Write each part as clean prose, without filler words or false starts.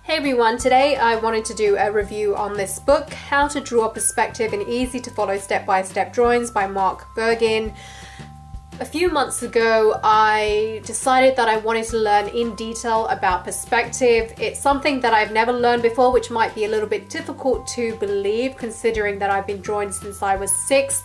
Hey everyone, today I wanted to do a review on this book, How to Draw Perspective in Easy to Follow Step-by-Step Drawings by Mark Bergin. A few months ago, I decided that I wanted to learn in detail about perspective. It's something that I've never learned before, which might be a little bit difficult to believe considering that I've been drawing since I was 6,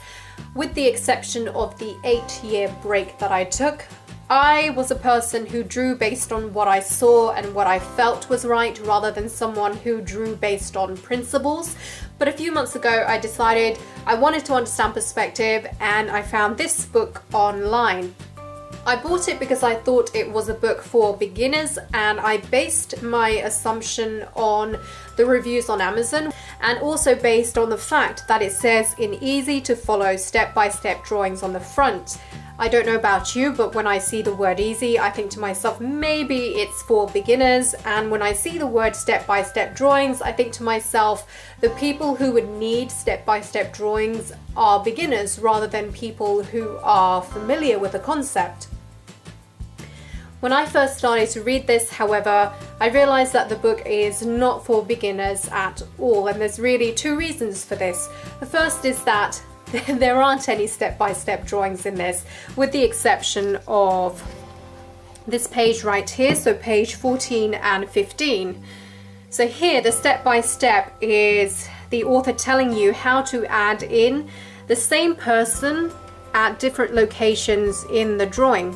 with the exception of the 8-year break that I took. I was a person who drew based on what I saw and what I felt was right, rather than someone who drew based on principles. But a few months ago, I decided I wanted to understand perspective, and I found this book online. I bought it because I thought it was a book for beginners, and I based my assumption on the reviews on Amazon, and also based on the fact that it says in easy to follow step-by-step drawings on the front. I don't know about you, but when I see the word easy, I think to myself, maybe it's for beginners. And when I see the word step-by-step drawings, I think to myself, the people who would need step-by-step drawings are beginners rather than people who are familiar with the concept. When I first started to read this, however, I realized that the book is not for beginners at all. And there's really 2 reasons for this. The first is that there aren't any step-by-step drawings in this, with the exception of this page right here, so page 14 and 15. So here the step-by-step is the author telling you how to add in the same person at different locations in the drawing.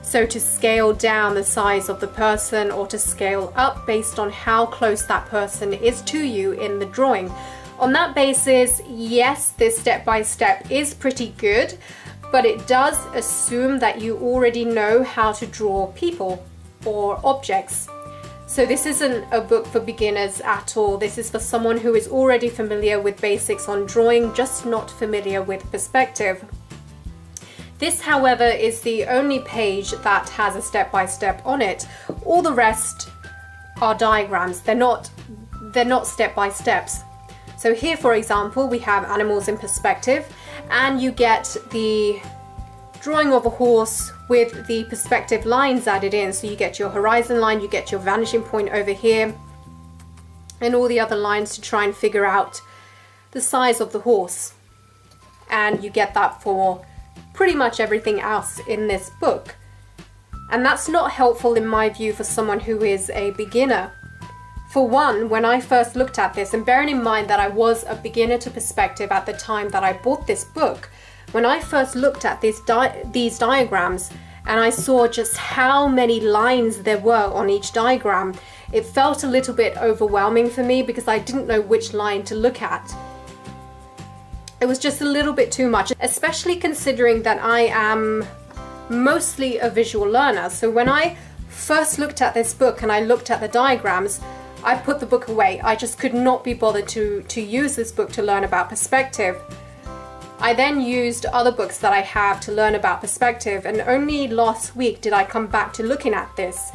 So to scale down the size of the person, or to scale up based on how close that person is to you in the drawing. On that basis, yes, this step-by-step is pretty good, but it does assume that you already know how to draw people or objects. So this isn't a book for beginners at all. This is for someone who is already familiar with basics on drawing, just not familiar with perspective. This, however, is the only page that has a step-by-step on it. All the rest are diagrams. They're not step-by-steps. So here, for example, we have animals in perspective, and you get the drawing of a horse with the perspective lines added in. So you get your horizon line, you get your vanishing point over here, and all the other lines to try and figure out the size of the horse. And you get that for pretty much everything else in this book. And that's not helpful in my view for someone who is a beginner. For one, when I first looked at this, and bearing in mind that I was a beginner to perspective at the time that I bought this book, when I first looked at these diagrams and I saw just how many lines there were on each diagram, it felt a little bit overwhelming for me because I didn't know which line to look at. It was just a little bit too much, especially considering that I am mostly a visual learner. So when I first looked at this book and I looked at the diagrams, I put the book away. I just could not be bothered to use this book to learn about perspective. I then used other books that I have to learn about perspective, and only last week did I come back to looking at this.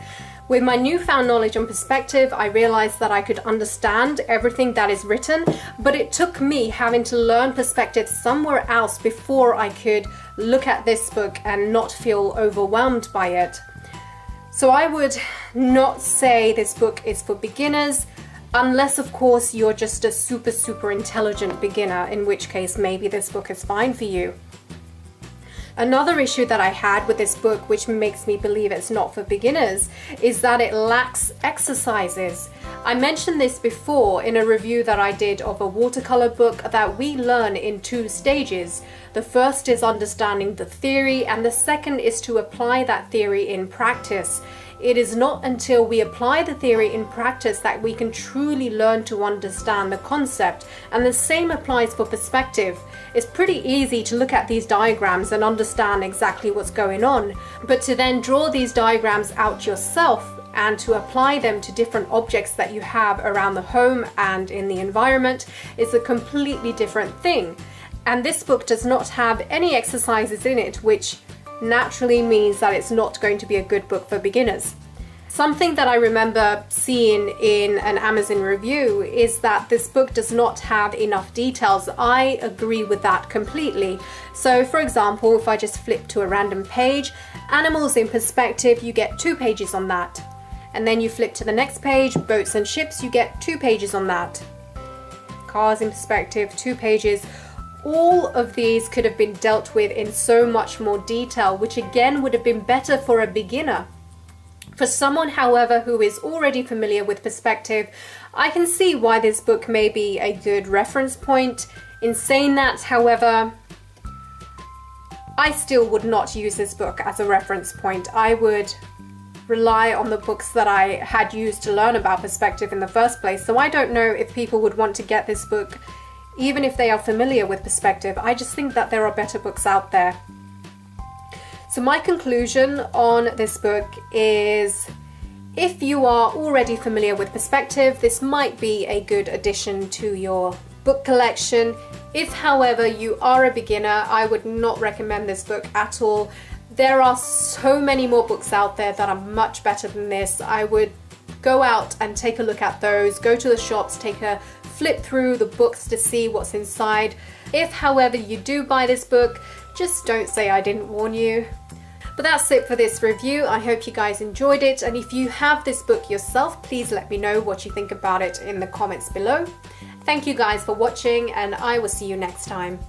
With my newfound knowledge on perspective, I realized that I could understand everything that is written, but it took me having to learn perspective somewhere else before I could look at this book and not feel overwhelmed by it. So I would not say this book is for beginners, unless of course you're just a super intelligent beginner, in which case maybe this book is fine for you. Another issue that I had with this book, which makes me believe it's not for beginners, is that it lacks exercises. I mentioned this before in a review that I did of a watercolor book that we learn in 2 stages. The first is understanding the theory, and the second is to apply that theory in practice. It is not until we apply the theory in practice that we can truly learn to understand the concept, and the same applies for perspective. It's pretty easy to look at these diagrams and understand exactly what's going on, but to then draw these diagrams out yourself and to apply them to different objects that you have around the home and in the environment is a completely different thing. And this book does not have any exercises in it, which naturally means that it's not going to be a good book for beginners. Something that I remember seeing in an Amazon review is that this book does not have enough details. I agree with that completely. So for example, if I just flip to a random page, animals in perspective, you get 2 pages on that. And then you flip to the next page, boats and ships, you get 2 pages on that. Cars in perspective, 2 pages. All of these could have been dealt with in so much more detail, which again would have been better for a beginner. For someone, however, who is already familiar with perspective, I can see why this book may be a good reference point. In saying that, however, I still would not use this book as a reference point. I would rely on the books that I had used to learn about perspective in the first place. So I don't know if people would want to get this book even if they are familiar with perspective. I just think that there are better books out there. So my conclusion on this book is, if you are already familiar with perspective, this might be a good addition to your book collection. If, however, you are a beginner, I would not recommend this book at all. There are so many more books out there that are much better than this. I would go out and take a look at those, go to the shops, take a flip through the books to see what's inside. If, however, you do buy this book, just don't say I didn't warn you. But that's it for this review. I hope you guys enjoyed it, and if you have this book yourself, please let me know what you think about it in the comments below. Thank you guys for watching, and I will see you next time.